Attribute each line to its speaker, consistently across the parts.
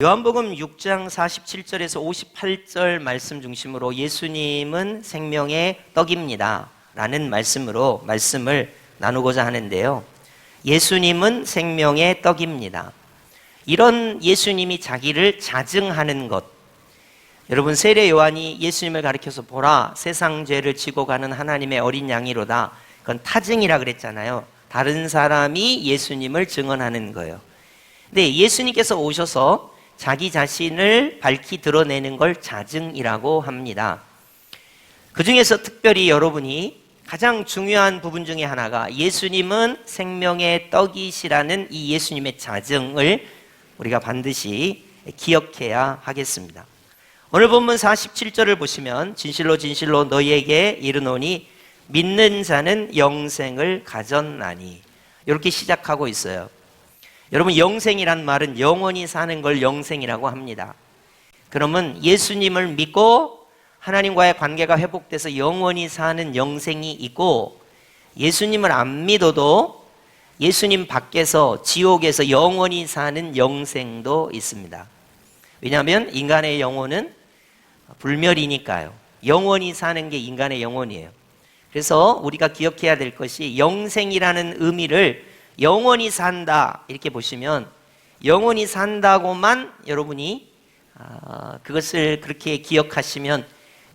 Speaker 1: 요한복음 6장 47절에서 58절 말씀 중심으로 예수님은 생명의 떡입니다 라는 말씀을 나누고자 하는데요. 예수님은 생명의 떡입니다. 이런 예수님이 자기를 자증하는 것, 여러분 세례 요한이 예수님을 가리켜서 보라 세상 죄를 지고 가는 하나님의 어린 양이로다, 그건 타증이라 그랬잖아요. 다른 사람이 예수님을 증언하는 거예요. 근데 예수님께서 오셔서 자기 자신을 밝히 드러내는 걸 자증이라고 합니다. 그 중에서 특별히 여러분이 가장 중요한 부분 중에 하나가 예수님은 생명의 떡이시라는 이 예수님의 자증을 우리가 반드시 기억해야 하겠습니다. 오늘 본문 47절을 보시면 진실로 진실로 너희에게 이르노니 믿는 자는 영생을 가졌나니, 이렇게 시작하고 있어요. 여러분, 영생이란 말은 영원히 사는 걸 영생이라고 합니다. 그러면 예수님을 믿고 하나님과의 관계가 회복돼서 영원히 사는 영생이 있고, 예수님을 안 믿어도 예수님 밖에서 지옥에서 영원히 사는 영생도 있습니다. 왜냐하면 인간의 영혼은 불멸이니까요. 영원히 사는 게 인간의 영혼이에요. 그래서 우리가 기억해야 될 것이 영생이라는 의미를 영원히 산다 이렇게 보시면, 영원히 산다고만 여러분이 그것을 그렇게 기억하시면,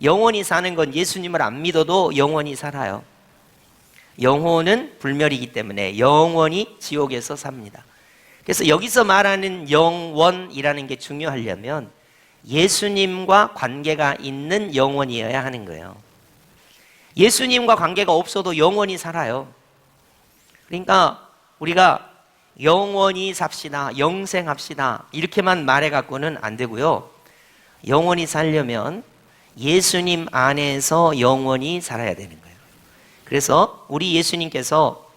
Speaker 1: 영원히 사는 건 예수님을 안 믿어도 영원히 살아요. 영혼은 불멸이기 때문에 영원히 지옥에서 삽니다. 그래서 여기서 말하는 영원이라는 게 중요하려면 예수님과 관계가 있는 영혼이어야 하는 거예요. 예수님과 관계가 없어도 영원히 살아요. 그러니까 우리가 영원히 삽시다, 영생합시다 이렇게만 말해갖고는 안 되고요. 영원히 살려면 예수님 안에서 영원히 살아야 되는 거예요. 그래서 우리 예수님께서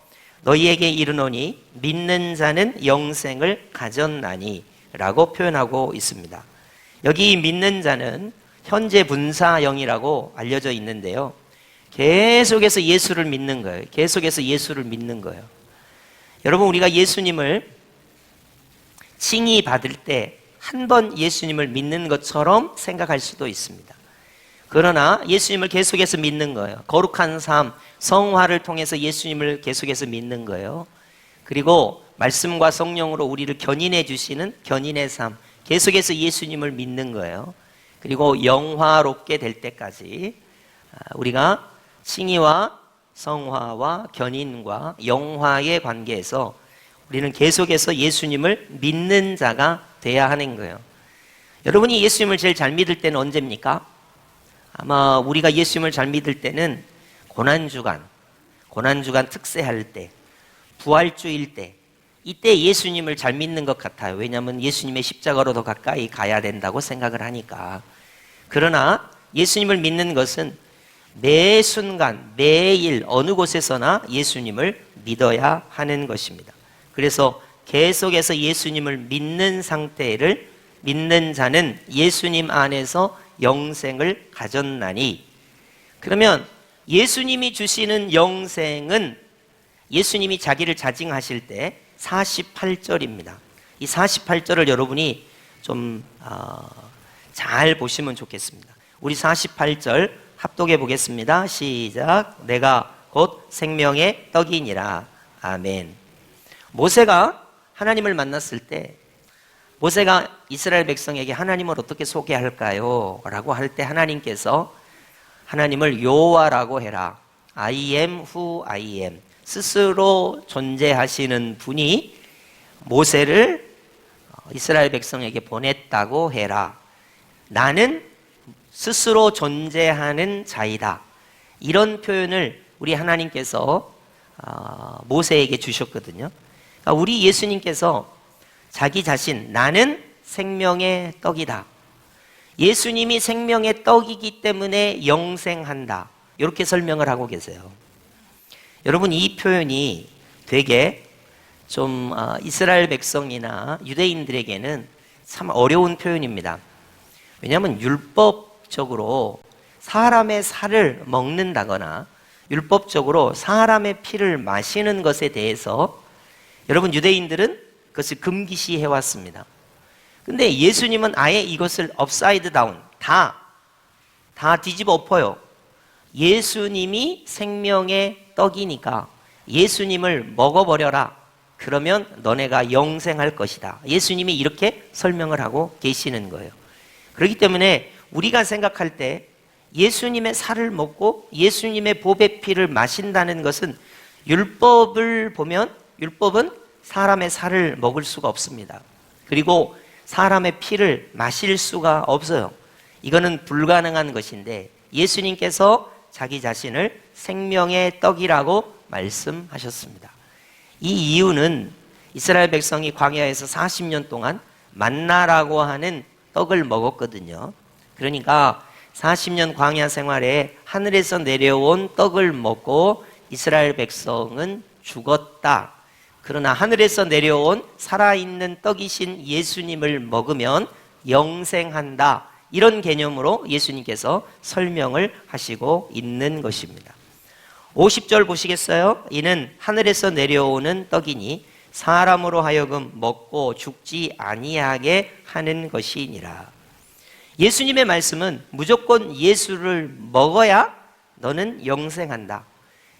Speaker 1: 너희에게 이르노니 믿는 자는 영생을 가졌나니 라고 표현하고 있습니다. 여기 믿는 자는 현재 분사형이라고 알려져 있는데요. 계속해서 예수를 믿는 거예요. 계속해서 예수를 믿는 거예요. 여러분, 우리가 예수님을 칭의 받을 때 한 번 예수님을 믿는 것처럼 생각할 수도 있습니다. 그러나 예수님을 계속해서 믿는 거예요. 거룩한 삶, 성화를 통해서 예수님을 계속해서 믿는 거예요. 그리고 말씀과 성령으로 우리를 견인해 주시는 견인의 삶, 계속해서 예수님을 믿는 거예요. 그리고 영화롭게 될 때까지 우리가 칭의와 성화와 견인과 영화의 관계에서 우리는 계속해서 예수님을 믿는 자가 돼야 하는 거예요. 여러분이 예수님을 제일 잘 믿을 때는 언제입니까? 아마 우리가 예수님을 잘 믿을 때는 고난주간 특세할 때, 부활주일 때, 이때 예수님을 잘 믿는 것 같아요. 왜냐하면 예수님의 십자가로 더 가까이 가야 된다고 생각을 하니까. 그러나 예수님을 믿는 것은 매 순간, 매일 어느 곳에서나 예수님을 믿어야 하는 것입니다. 그래서 계속해서 예수님을 믿는 상태를 믿는 자는 예수님 안에서 영생을 가졌나니, 그러면 예수님이 주시는 영생은 예수님이 자기를 자증하실 때 48절입니다. 이 48절을 여러분이 좀 잘 보시면 좋겠습니다. 우리 48절 합독해 보겠습니다. 시작. 내가 곧 생명의 떡이니라. 아멘. 모세가 하나님을 만났을 때, 모세가 이스라엘 백성에게 하나님을 어떻게 소개할까요? 라고 할 때 하나님께서 하나님을 여호와라고 해라. I am who I am. 스스로 존재하시는 분이 모세를 이스라엘 백성에게 보냈다고 해라. 나는 스스로 존재하는 자이다. 이런 표현을 우리 하나님께서 모세에게 주셨거든요. 그러니까 우리 예수님께서 자기 자신, 나는 생명의 떡이다. 예수님이 생명의 떡이기 때문에 영생한다. 이렇게 설명을 하고 계세요. 여러분, 이 표현이 되게 좀 이스라엘 백성이나 유대인들에게는 참 어려운 표현입니다. 왜냐하면 율법적으로 사람의 살을 먹는다거나 율법적으로 사람의 피를 마시는 것에 대해서 여러분 유대인들은 그것을 금기시해 왔습니다. 근데 예수님은 아예 이것을 업사이드 다운, 다 뒤집어 엎어요. 예수님이 생명의 떡이니까 예수님을 먹어버려라. 그러면 너네가 영생할 것이다. 예수님이 이렇게 설명을 하고 계시는 거예요. 그렇기 때문에 우리가 생각할 때 예수님의 살을 먹고 예수님의 보배 피를 마신다는 것은, 율법을 보면 율법은 사람의 살을 먹을 수가 없습니다. 그리고 사람의 피를 마실 수가 없어요. 이거는 불가능한 것인데 예수님께서 자기 자신을 생명의 떡이라고 말씀하셨습니다. 이 이유는 이스라엘 백성이 광야에서 40년 동안 만나라고 하는 떡을 먹었거든요. 그러니까 40년 광야 생활에 하늘에서 내려온 떡을 먹고 이스라엘 백성은 죽었다. 그러나 하늘에서 내려온 살아있는 떡이신 예수님을 먹으면 영생한다. 이런 개념으로 예수님께서 설명을 하시고 있는 것입니다. 50절 보시겠어요? 이는 하늘에서 내려오는 떡이니 사람으로 하여금 먹고 죽지 아니하게 하는 것이니라. 예수님의 말씀은 무조건 예수를 먹어야 너는 영생한다.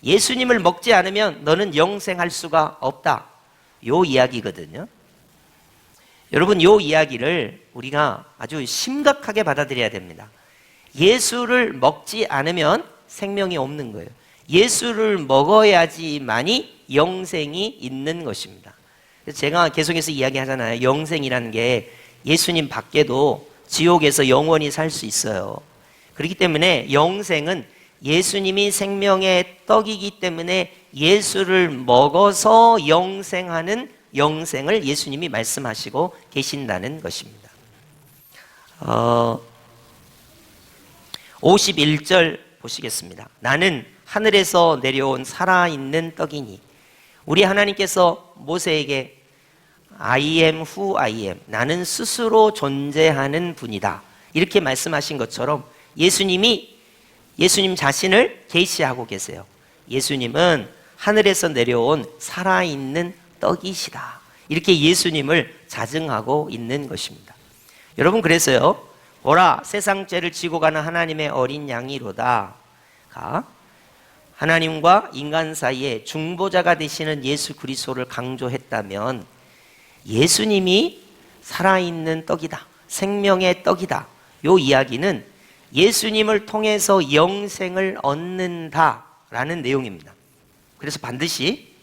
Speaker 1: 예수님을 먹지 않으면 너는 영생할 수가 없다. 요 이야기거든요. 여러분, 요 이야기를 우리가 아주 심각하게 받아들여야 됩니다. 예수를 먹지 않으면 생명이 없는 거예요. 예수를 먹어야지만이 영생이 있는 것입니다. 그래서 제가 계속해서 이야기하잖아요. 영생이라는 게 예수님 밖에도 지옥에서 영원히 살 수 있어요. 그렇기 때문에 영생은 예수님이 생명의 떡이기 때문에 예수를 먹어서 영생하는 영생을 예수님이 말씀하시고 계신다는 것입니다. 51절 보시겠습니다. 나는 하늘에서 내려온 살아있는 떡이니. 우리 하나님께서 모세에게 I am who I am, 나는 스스로 존재하는 분이다, 이렇게 말씀하신 것처럼 예수님 자신을 계시하고 계세요. 예수님은 하늘에서 내려온 살아있는 떡이시다, 이렇게 예수님을 자증하고 있는 것입니다. 여러분, 그래서요, 보라 세상 죄를 지고 가는 하나님의 어린 양이로다. 하나님과 인간 사이에 중보자가 되시는 예수 그리스도를 강조했다면 예수님이 살아있는 떡이다, 생명의 떡이다, 이 이야기는 예수님을 통해서 영생을 얻는다라는 내용입니다. 그래서 반드시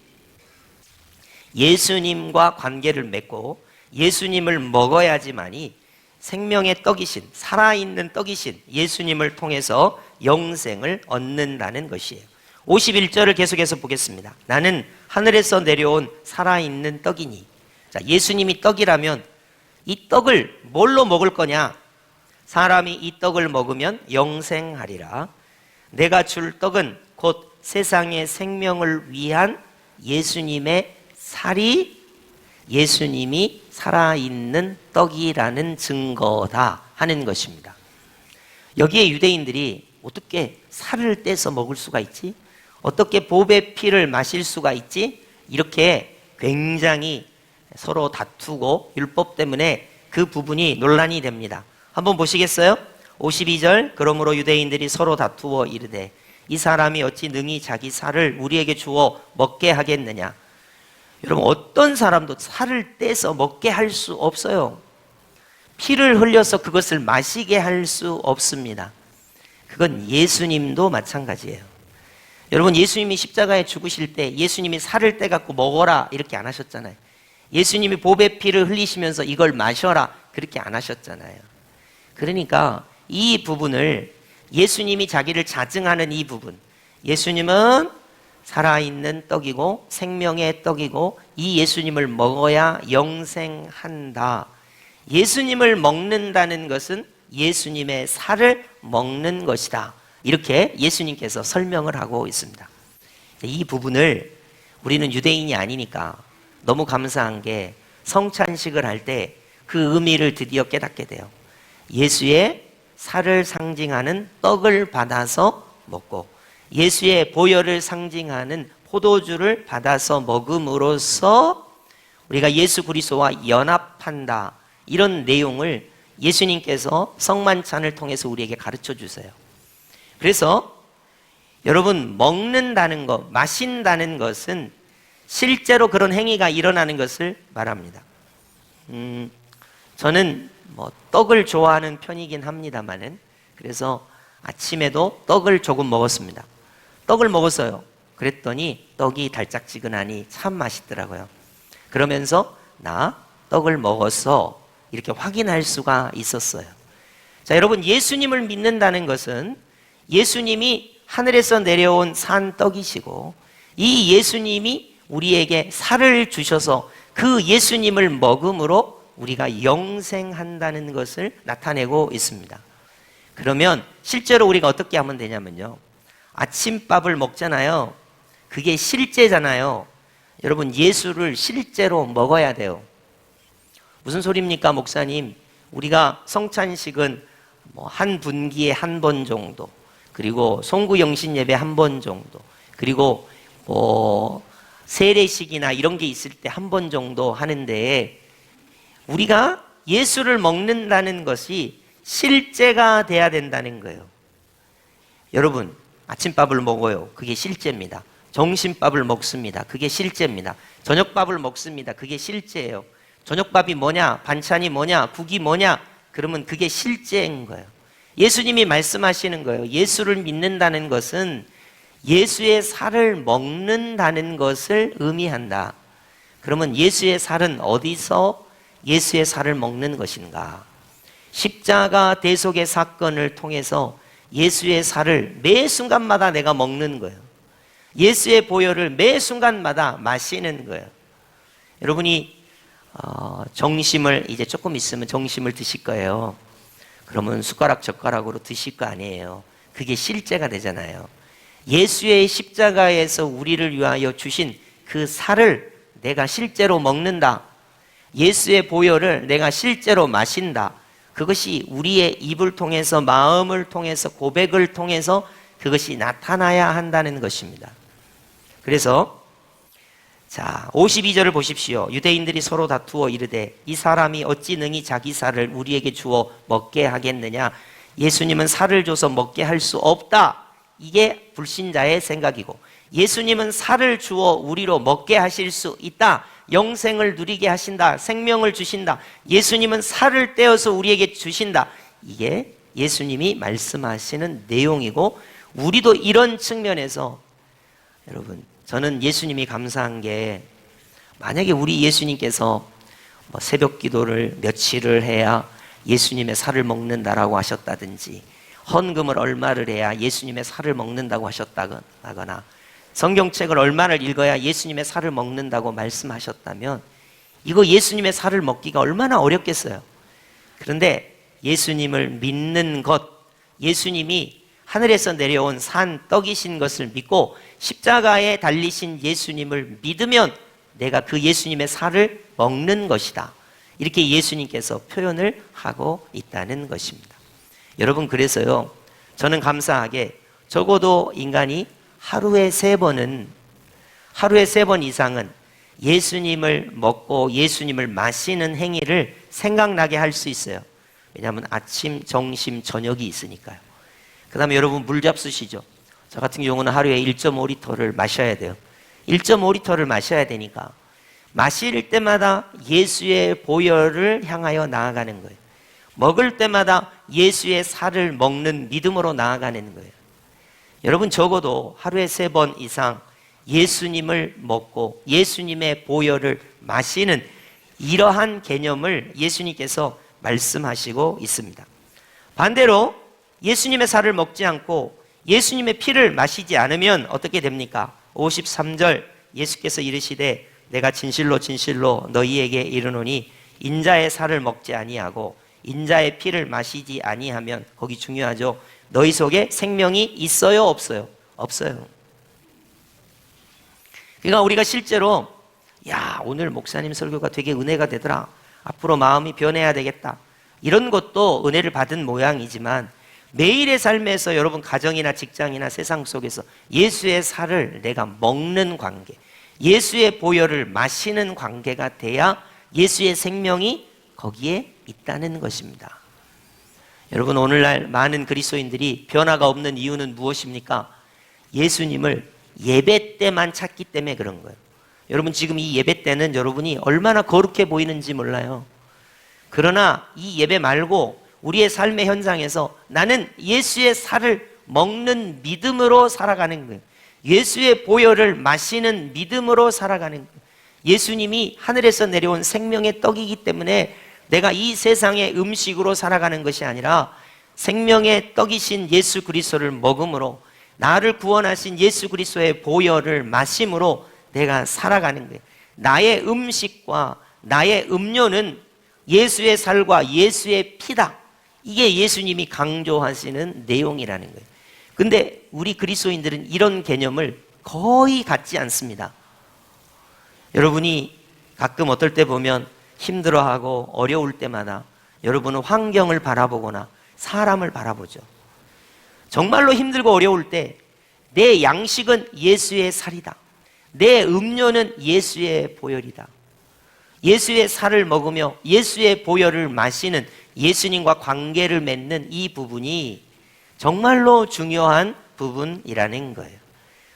Speaker 1: 예수님과 관계를 맺고 예수님을 먹어야지만이 생명의 떡이신, 살아있는 떡이신 예수님을 통해서 영생을 얻는다는 것이에요. 51절을 계속해서 보겠습니다. 나는 하늘에서 내려온 살아있는 떡이니. 자, 예수님이 떡이라면 이 떡을 뭘로 먹을 거냐? 사람이 이 떡을 먹으면 영생하리라. 내가 줄 떡은 곧 세상의 생명을 위한 예수님의 살이 예수님이 살아있는 떡이라는 증거다 하는 것입니다. 여기에 유대인들이 어떻게 살을 떼서 먹을 수가 있지? 어떻게 보배 피를 마실 수가 있지? 이렇게 굉장히 서로 다투고 율법 때문에 그 부분이 논란이 됩니다. 한번 보시겠어요? 52절, 그러므로 유대인들이 서로 다투어 이르되 이 사람이 어찌 능히 자기 살을 우리에게 주어 먹게 하겠느냐. 여러분, 어떤 사람도 살을 떼서 먹게 할 수 없어요. 피를 흘려서 그것을 마시게 할 수 없습니다. 그건 예수님도 마찬가지예요. 여러분, 예수님이 십자가에 죽으실 때 예수님이 살을 떼갖고 먹어라 이렇게 안 하셨잖아요. 예수님이 보배 피를 흘리시면서 이걸 마셔라 그렇게 안 하셨잖아요. 그러니까 이 부분을, 예수님이 자기를 자증하는 이 부분, 예수님은 살아있는 떡이고 생명의 떡이고 이 예수님을 먹어야 영생한다. 예수님을 먹는다는 것은 예수님의 살을 먹는 것이다. 이렇게 예수님께서 설명을 하고 있습니다. 이 부분을 우리는 유대인이 아니니까 너무 감사한 게 성찬식을 할 때 그 의미를 드디어 깨닫게 돼요. 예수의 살을 상징하는 떡을 받아서 먹고 예수의 보혈을 상징하는 포도주를 받아서 먹음으로써 우리가 예수 그리스도와 연합한다, 이런 내용을 예수님께서 성만찬을 통해서 우리에게 가르쳐 주세요. 그래서 여러분, 먹는다는 것, 마신다는 것은 실제로 그런 행위가 일어나는 것을 말합니다. 저는 떡을 좋아하는 편이긴 합니다만은, 그래서 아침에도 떡을 조금 먹었습니다. 떡을 먹었어요. 그랬더니 떡이 달짝지근하니 참 맛있더라고요. 그러면서 나 떡을 먹었어, 이렇게 확인할 수가 있었어요. 자, 여러분, 예수님을 믿는다는 것은 예수님이 하늘에서 내려온 산 떡이시고, 이 예수님이 우리에게 살을 주셔서 그 예수님을 먹음으로 우리가 영생한다는 것을 나타내고 있습니다. 그러면 실제로 우리가 어떻게 하면 되냐면요, 아침밥을 먹잖아요. 그게 실제잖아요. 여러분, 예수를 실제로 먹어야 돼요. 무슨 소리입니까, 목사님? 우리가 성찬식은 한 분기에 한 번 정도, 그리고 송구영신 예배 한 번 정도, 그리고 세례식이나 이런 게 있을 때 한 번 정도 하는데, 우리가 예수를 먹는다는 것이 실제가 돼야 된다는 거예요. 여러분, 아침밥을 먹어요. 그게 실제입니다. 점심밥을 먹습니다. 그게 실제입니다. 저녁밥을 먹습니다. 그게 실제예요. 저녁밥이 뭐냐? 반찬이 뭐냐? 국이 뭐냐? 그러면 그게 실제인 거예요. 예수님이 말씀하시는 거예요. 예수를 믿는다는 것은 예수의 살을 먹는다는 것을 의미한다. 그러면 예수의 살은 어디서 예수의 살을 먹는 것인가? 십자가 대속의 사건을 통해서 예수의 살을 매 순간마다 내가 먹는 거예요. 예수의 보혈을 매 순간마다 마시는 거예요. 여러분이 정심을 이제 조금 있으면 정심을 드실 거예요. 그러면 숟가락 젓가락으로 드실 거 아니에요. 그게 실제가 되잖아요. 예수의 십자가에서 우리를 위하여 주신 그 살을 내가 실제로 먹는다. 예수의 보혈을 내가 실제로 마신다. 그것이 우리의 입을 통해서, 마음을 통해서, 고백을 통해서 그것이 나타나야 한다는 것입니다. 그래서 자, 52절을 보십시오. 유대인들이 서로 다투어 이르되 이 사람이 어찌 능히 자기 살을 우리에게 주어 먹게 하겠느냐? 예수님은 살을 줘서 먹게 할 수 없다. 이게 불신자의 생각이고, 예수님은 살을 주어 우리로 먹게 하실 수 있다. 영생을 누리게 하신다. 생명을 주신다. 예수님은 살을 떼어서 우리에게 주신다. 이게 예수님이 말씀하시는 내용이고, 우리도 이런 측면에서, 여러분, 저는 예수님이 감사한 게, 만약에 우리 예수님께서 새벽 기도를 며칠을 해야 예수님의 살을 먹는다라고 하셨다든지, 헌금을 얼마를 해야 예수님의 살을 먹는다고 하셨다거나, 성경책을 얼마를 읽어야 예수님의 살을 먹는다고 말씀하셨다면 이거 예수님의 살을 먹기가 얼마나 어렵겠어요. 그런데 예수님을 믿는 것, 예수님이 하늘에서 내려온 산 떡이신 것을 믿고 십자가에 달리신 예수님을 믿으면 내가 그 예수님의 살을 먹는 것이다. 이렇게 예수님께서 표현을 하고 있다는 것입니다. 여러분, 그래서요, 저는 감사하게 적어도 인간이 하루에 3번 이상은 예수님을 먹고 예수님을 마시는 행위를 생각나게 할 수 있어요. 왜냐하면 아침, 점심, 저녁이 있으니까요. 그 다음에 여러분, 물 잡수시죠? 저 같은 경우는 하루에 1.5리터를 마셔야 돼요. 1.5리터를 마셔야 되니까 마실 때마다 예수의 보혈을 향하여 나아가는 거예요. 먹을 때마다 예수의 살을 먹는 믿음으로 나아가는 거예요. 여러분, 적어도 하루에 3번 이상 예수님을 먹고 예수님의 보혈을 마시는 이러한 개념을 예수님께서 말씀하시고 있습니다. 반대로 예수님의 살을 먹지 않고 예수님의 피를 마시지 않으면 어떻게 됩니까? 53절 예수께서 이르시되 내가 진실로 진실로 너희에게 이르노니 인자의 살을 먹지 아니하고 인자의 피를 마시지 아니하면, 거기 중요하죠. 너희 속에 생명이 있어요, 없어요? 없어요. 그러니까 우리가 실제로 오늘 목사님 설교가 되게 은혜가 되더라, 앞으로 마음이 변해야 되겠다, 이런 것도 은혜를 받은 모양이지만 매일의 삶에서 여러분, 가정이나 직장이나 세상 속에서 예수의 살을 내가 먹는 관계, 예수의 보혈을 마시는 관계가 돼야 예수의 생명이 거기에 있다는 것입니다. 여러분, 오늘날 많은 그리스도인들이 변화가 없는 이유는 무엇입니까? 예수님을 예배 때만 찾기 때문에 그런 거예요. 여러분, 지금 이 예배 때는 여러분이 얼마나 거룩해 보이는지 몰라요. 그러나 이 예배 말고 우리의 삶의 현장에서 나는 예수의 살을 먹는 믿음으로 살아가는 거예요. 예수의 보혈을 마시는 믿음으로 살아가는 거예요. 예수님이 하늘에서 내려온 생명의 떡이기 때문에 내가 이 세상의 음식으로 살아가는 것이 아니라 생명의 떡이신 예수 그리스도를 먹음으로, 나를 구원하신 예수 그리스도의 보혈을 마심으로 내가 살아가는 거예요. 나의 음식과 나의 음료는 예수의 살과 예수의 피다. 이게 예수님이 강조하시는 내용이라는 거예요. 근데 우리 그리스도인들은 이런 개념을 거의 갖지 않습니다. 여러분이 가끔 어떨 때 보면 힘들어하고 어려울 때마다 여러분은 환경을 바라보거나 사람을 바라보죠. 정말로 힘들고 어려울 때 내 양식은 예수의 살이다. 내 음료는 예수의 보혈이다. 예수의 살을 먹으며 예수의 보혈을 마시는, 예수님과 관계를 맺는 이 부분이 정말로 중요한 부분이라는 거예요.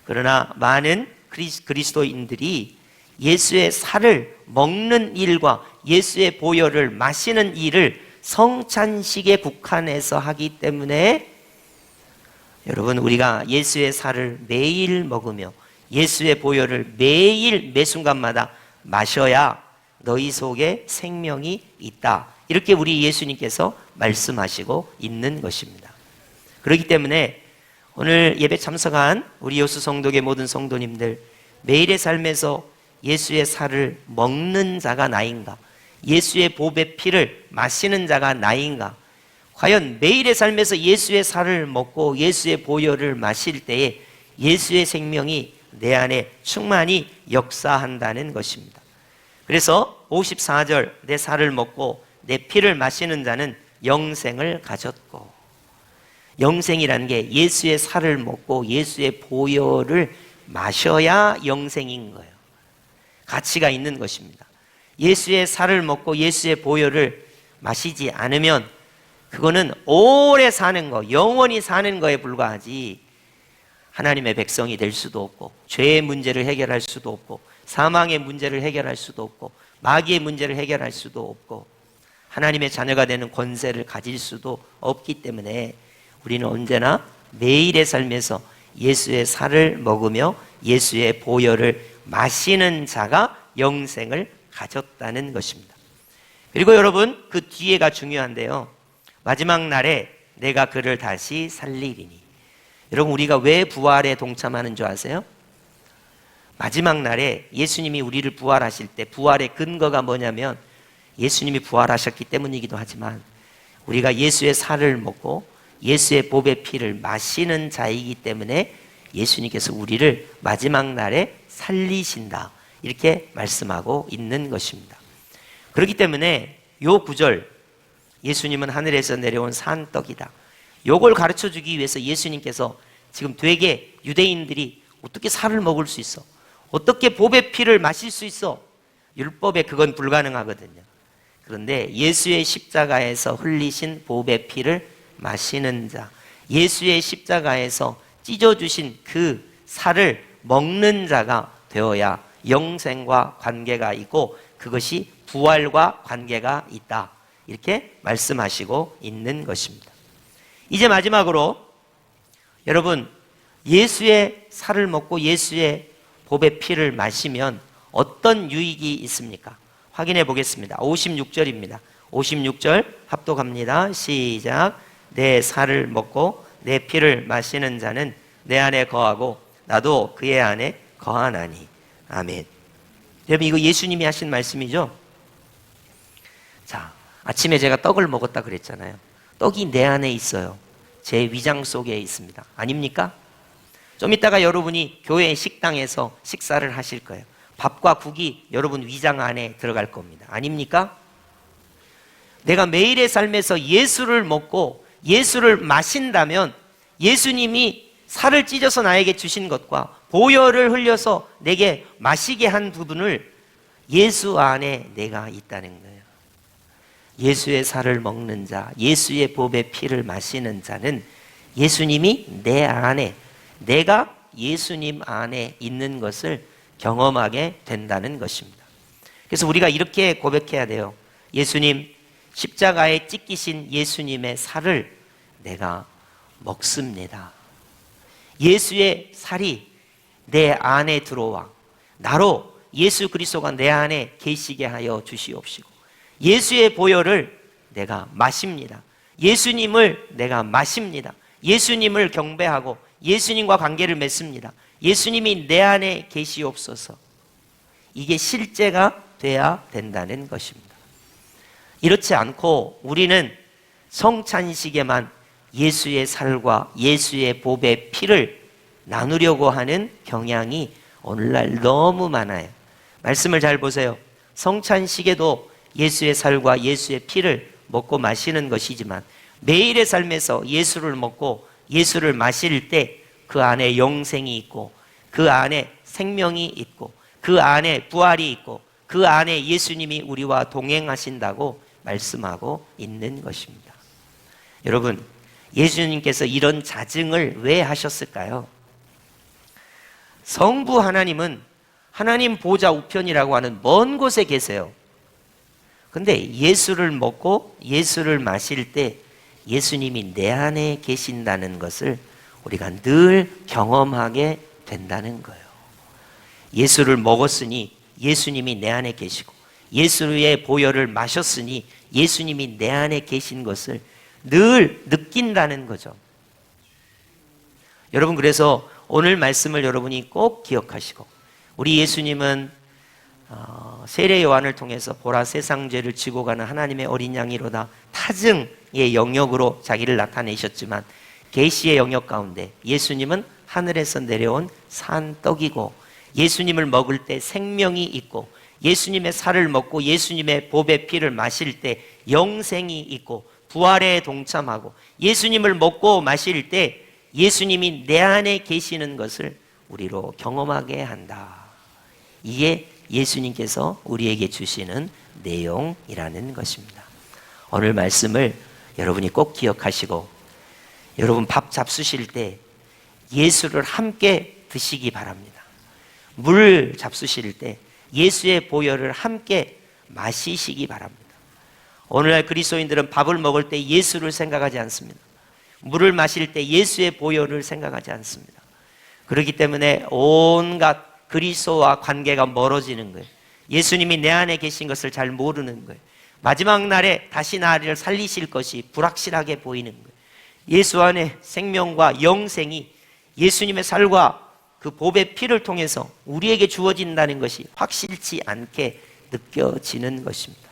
Speaker 1: 그러나 많은 그리스도인들이 예수의 살을 먹는 일과 예수의 보혈을 마시는 일을 성찬식에 국한해서 하기 때문에, 여러분, 우리가 예수의 살을 매일 먹으며 예수의 보혈을 매일 매 순간마다 마셔야 너희 속에 생명이 있다. 이렇게 우리 예수님께서 말씀하시고 있는 것입니다. 그렇기 때문에 오늘 예배 참석한 우리 여수 성도의 모든 성도님들, 매일의 삶에서 예수의 살을 먹는 자가 나인가? 예수의 보배 피를 마시는 자가 나인가? 과연 매일의 삶에서 예수의 살을 먹고 예수의 보혈을 마실 때에 예수의 생명이 내 안에 충만히 역사한다는 것입니다. 그래서 54절, 내 살을 먹고 내 피를 마시는 자는 영생을 가졌고, 영생이라는 게 예수의 살을 먹고 예수의 보혈을 마셔야 영생인 거예요. 가치가 있는 것입니다. 예수의 살을 먹고 예수의 보혈을 마시지 않으면 그거는 오래 사는 거, 영원히 사는 거에 불과하지 하나님의 백성이 될 수도 없고, 죄의 문제를 해결할 수도 없고, 사망의 문제를 해결할 수도 없고, 마귀의 문제를 해결할 수도 없고, 하나님의 자녀가 되는 권세를 가질 수도 없기 때문에 우리는 언제나 매일의 삶에서 예수의 살을 먹으며 예수의 보혈을 마시는 자가 영생을 가졌다는 것입니다. 그리고 여러분, 그 뒤에가 중요한데요. 마지막 날에 내가 그를 다시 살리리니. 여러분, 우리가 왜 부활에 동참하는 줄 아세요? 마지막 날에 예수님이 우리를 부활하실 때 부활의 근거가 뭐냐면 예수님이 부활하셨기 때문이기도 하지만 우리가 예수의 살을 먹고 예수의 보배 피를 마시는 자이기 때문에 예수님께서 우리를 마지막 날에 살리신다, 이렇게 말씀하고 있는 것입니다. 그렇기 때문에 요 구절, 예수님은 하늘에서 내려온 산떡이다, 요걸 가르쳐 주기 위해서 예수님께서 지금 되게 유대인들이 어떻게 살을 먹을 수 있어? 어떻게 보배 피를 마실 수 있어? 율법에 그건 불가능하거든요. 그런데 예수의 십자가에서 흘리신 보배 피를 마시는 자, 예수의 십자가에서 찢어주신 그 살을 먹는 자가 되어야 영생과 관계가 있고 그것이 부활과 관계가 있다, 이렇게 말씀하시고 있는 것입니다. 이제 마지막으로 여러분, 예수의 살을 먹고 예수의 보배 피를 마시면 어떤 유익이 있습니까? 확인해 보겠습니다. 56절입니다. 56절 합독합니다. 시작. 내 살을 먹고 내 피를 마시는 자는 내 안에 거하고 나도 그의 안에 거하나니. 아멘. 여러분, 이거 예수님이 하신 말씀이죠? 자, 아침에 제가 떡을 먹었다 그랬잖아요. 떡이 내 안에 있어요. 제 위장 속에 있습니다. 아닙니까? 좀 이따가 여러분이 교회 식당에서 식사를 하실 거예요. 밥과 국이 여러분 위장 안에 들어갈 겁니다. 아닙니까? 내가 매일의 삶에서 예수를 먹고 예수를 마신다면 예수님이 살을 찢어서 나에게 주신 것과 보혈을 흘려서 내게 마시게 한 부분을 예수 안에 내가 있다는 거예요. 예수의 살을 먹는 자, 예수의 보배 피를 마시는 자는 예수님이 내 안에, 내가 예수님 안에 있는 것을 경험하게 된다는 것입니다. 그래서 우리가 이렇게 고백해야 돼요. 예수님, 십자가에 찢기신 예수님의 살을 내가 먹습니다. 예수의 살이 내 안에 들어와 나로 예수 그리스도가 내 안에 계시게 하여 주시옵시고, 예수의 보혈을 내가 마십니다. 예수님을 내가 마십니다. 예수님을 경배하고 예수님과 관계를 맺습니다. 예수님이 내 안에 계시옵소서. 이게 실제가 돼야 된다는 것입니다. 이렇지 않고 우리는 성찬식에만 예수의 살과 예수의 보배 피를 나누려고 하는 경향이 오늘날 너무 많아요. 말씀을 잘 보세요. 성찬식에도 예수의 살과 예수의 피를 먹고 마시는 것이지만 매일의 삶에서 예수를 먹고 예수를 마실 때 그 안에 영생이 있고, 그 안에 생명이 있고, 그 안에 부활이 있고, 그 안에 예수님이 우리와 동행하신다고 말씀하고 있는 것입니다. 여러분, 예수님께서 이런 자증을 왜 하셨을까요? 성부 하나님은 하나님 보좌 우편이라고 하는 먼 곳에 계세요. 근데 예수를 먹고 예수를 마실 때 예수님이 내 안에 계신다는 것을 우리가 늘 경험하게 된다는 거예요. 예수를 먹었으니 예수님이 내 안에 계시고, 예수의 보혈을 마셨으니 예수님이 내 안에 계신 것을 늘 느낀다는 거죠. 여러분, 그래서 오늘 말씀을 여러분이 꼭 기억하시고, 우리 예수님은 세례 요한을 통해서 보라 세상 죄를 지고 가는 하나님의 어린 양이로다 타증의 영역으로 자기를 나타내셨지만, 계시의 영역 가운데 예수님은 하늘에서 내려온 산 떡이고, 예수님을 먹을 때 생명이 있고, 예수님의 살을 먹고 예수님의 보배 피를 마실 때 영생이 있고 부활에 동참하고, 예수님을 먹고 마실 때 예수님이 내 안에 계시는 것을 우리로 경험하게 한다. 이게 예수님께서 우리에게 주시는 내용이라는 것입니다. 오늘 말씀을 여러분이 꼭 기억하시고, 여러분 밥 잡수실 때 예수를 함께 드시기 바랍니다. 물 잡수실 때 예수의 보혈을 함께 마시시기 바랍니다. 오늘날 그리스도인들은 밥을 먹을 때 예수를 생각하지 않습니다. 물을 마실 때 예수의 보혈을 생각하지 않습니다. 그렇기 때문에 온갖 그리스도와 관계가 멀어지는 거예요. 예수님이 내 안에 계신 것을 잘 모르는 거예요. 마지막 날에 다시 나를 살리실 것이 불확실하게 보이는 거예요. 예수 안에 생명과 영생이 예수님의 살과 그 보배 피를 통해서 우리에게 주어진다는 것이 확실치 않게 느껴지는 것입니다.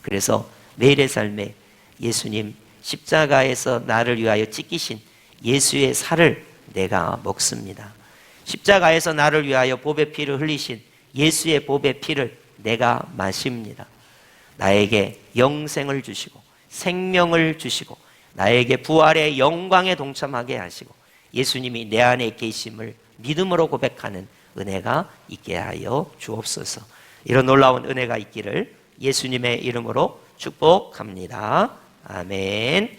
Speaker 1: 그래서 매일의 삶에 예수님 십자가에서 나를 위하여 찢기신 예수의 살을 내가 먹습니다. 십자가에서 나를 위하여 보배 피를 흘리신 예수의 보배 피를 내가 마십니다. 나에게 영생을 주시고 생명을 주시고 나에게 부활의 영광에 동참하게 하시고 예수님이 내 안에 계심을 믿음으로 고백하는 은혜가 있게 하여 주옵소서. 이런 놀라운 은혜가 있기를 예수님의 이름으로 축복합니다. 아멘.